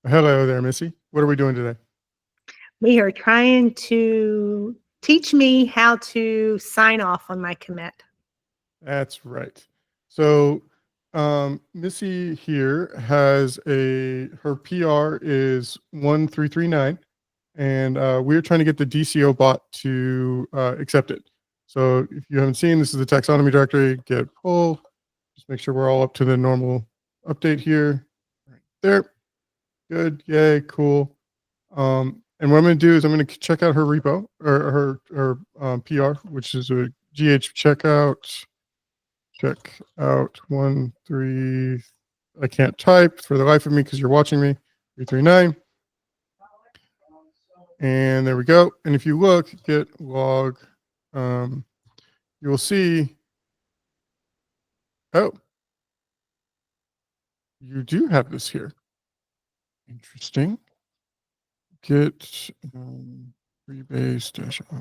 Hello there, Missy. What are we doing today? We are trying to teach me how to sign off on my commit. That's right. So Missy here has her PR is 1339, and we're trying to get the DCO bot to accept it. So if you haven't seen, this is the taxonomy directory, git pull. Just make sure we're all up to the normal update here. Right there. Good. Yay. Cool. And what I'm going to do is I'm going to check out her repo or her PR, which is a GH checkout. Check out 13. I can't type for the life of me because you're watching me. 339. And there we go. And if you look, git log, you will see. Oh, you do have this here. Interesting. Git rebase dash I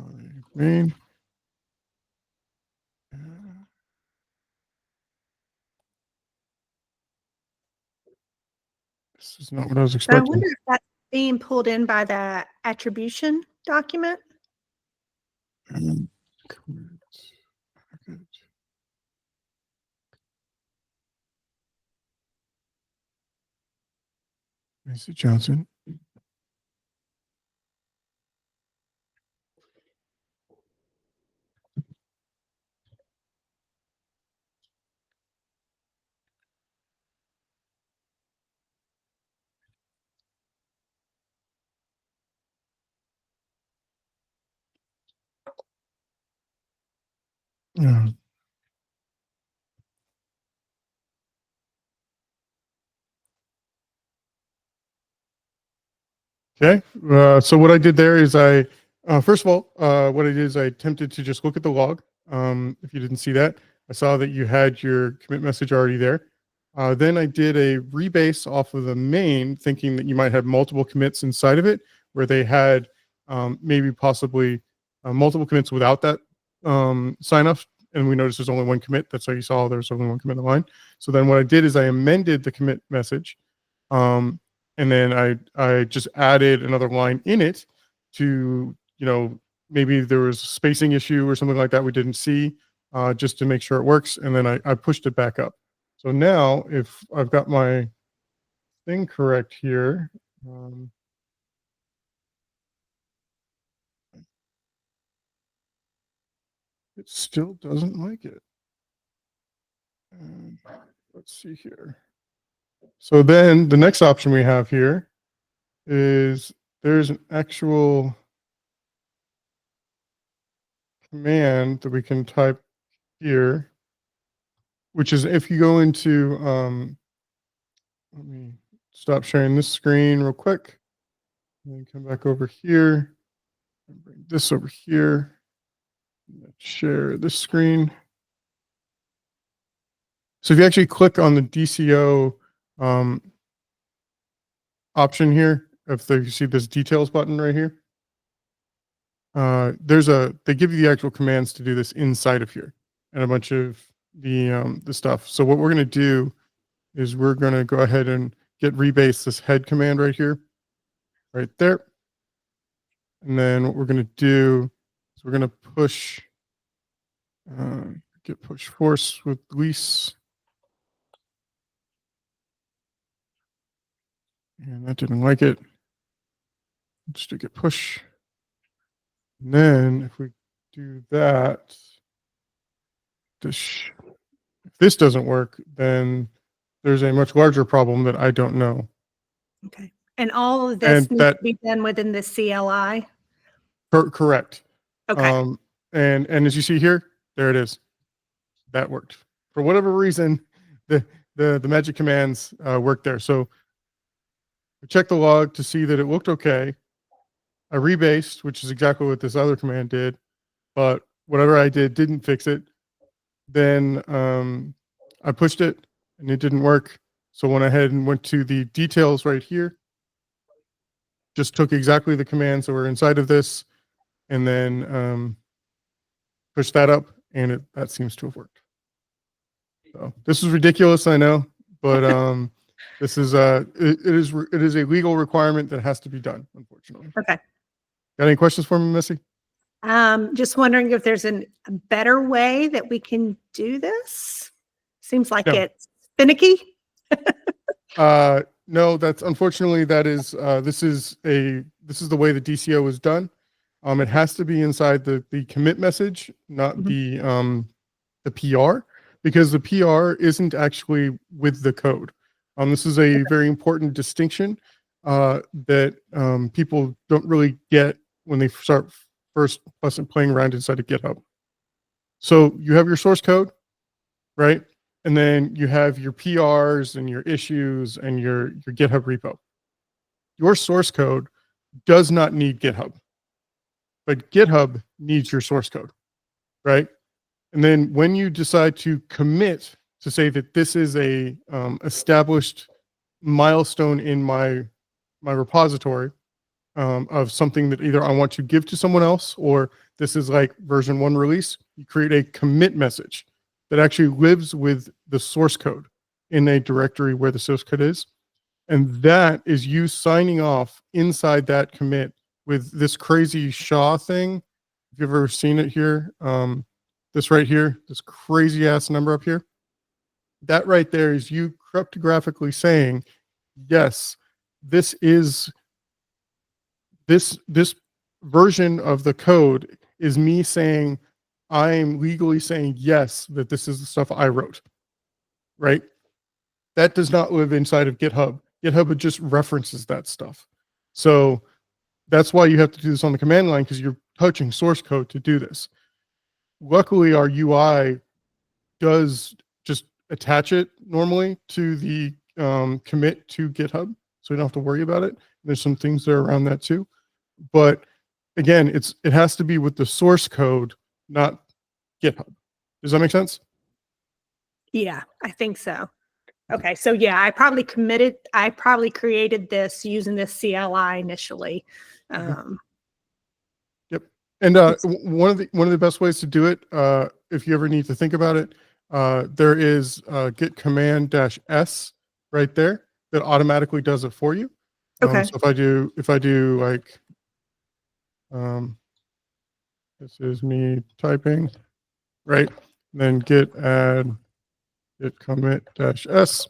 main. This is not what I was expecting. I wonder if that's being pulled in by the attribution document. Missy Johnson. Yeah. Okay. So what I did there is first of all, what I did is I attempted to just look at the log. If you didn't see that, I saw that you had your commit message already there. Then I did a rebase off of the main, thinking that you might have multiple commits inside of it, where they had maybe possibly multiple commits without that sign off. And we noticed there's only one commit. That's how you saw there's only one commit in the line. So then what I did is I amended the commit message. And then I just added another line in it to, maybe there was a spacing issue or something like that we didn't see, just to make sure it works. And then I pushed it back up. So now if I've got my thing correct here, it still doesn't like it. Let's see here. So then the next option we have here is there's an actual command that we can type here, which is if you go into, let me stop sharing this screen real quick, and then come back over here and bring this over here. Share this screen. So if you actually click on the DCO option here, if you see this details button right here, they give you the actual commands to do this inside of here and a bunch of the stuff. So what we're going to do is we're going to go ahead and git rebase this head command right here, right there. And then what we're going to do is we're going to push git push force with lease. And that didn't like it. Just to git push. And then if we do that, if this doesn't work, then there's a much larger problem that I don't know. Okay. And all of this needs to be done within the CLI? Correct. Okay. And as you see here, there it is. That worked. For whatever reason, the magic commands worked there. So I checked the log to see that it looked okay. I rebased, which is exactly what this other command did, but whatever I did didn't fix it. Then I pushed it and it didn't work. So went ahead and went to the details right here. Just took exactly the commands that were inside of this and then pushed that up, and that seems to have worked. So this is ridiculous, I know, but This is it is a legal requirement that has to be done, unfortunately. Okay. Got any questions for me, Missy? Just wondering if there's a better way that we can do this. Seems like No. it's finicky. No, that's unfortunately this is the way the DCO is done. It has to be inside the commit message, not Mhm. the PR, because the PR isn't actually with the code. This is a very important distinction that people don't really get when they start first playing around inside of GitHub. So you have your source code, right? And then you have your PRs and your issues and your GitHub repo. Your source code does not need GitHub, but GitHub needs your source code, right? And then when you decide to commit to say that this is a established milestone in my repository of something that either I want to give to someone else or this is like version 1 release, you create a commit message that actually lives with the source code in a directory where the source code is. And that is you signing off inside that commit with this crazy SHA thing. If you've ever seen it here, this right here, this crazy ass number up here, that right there is you cryptographically saying, yes, this version of the code is me saying, I'm legally saying, yes, that this is the stuff I wrote, right? That does not live inside of GitHub. GitHub just references that stuff. So that's why you have to do this on the command line, because you're touching source code to do this. Luckily, our UI does just attach it normally to the commit to GitHub, so you don't have to worry about it. There's some things there around that too. But again, it has to be with the source code, not GitHub. Does that make sense? Yeah, I think so. Okay, so yeah, I probably created this using this CLI initially. Yep. And one of the best ways to do it, if you ever need to think about it, there is git command -s right there that automatically does it for you. Okay. So if I do like, this is me typing, right? Then git add git commit -s.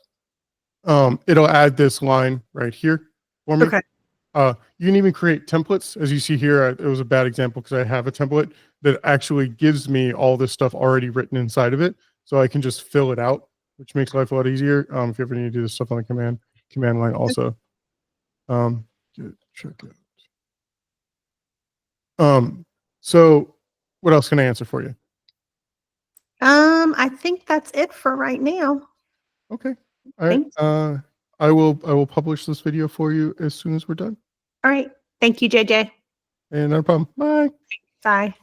It'll add this line right here for me. Okay. You can even create templates. As you see here, it was a bad example because I have a template that actually gives me all this stuff already written inside of it. So I can just fill it out, which makes life a lot easier. If you ever need to do this stuff on the command line also. Check out. So what else can I answer for you? I think that's it for right now. Okay. All right. I will publish this video for you as soon as we're done. All right. Thank you, JJ. And no problem. Bye. Bye.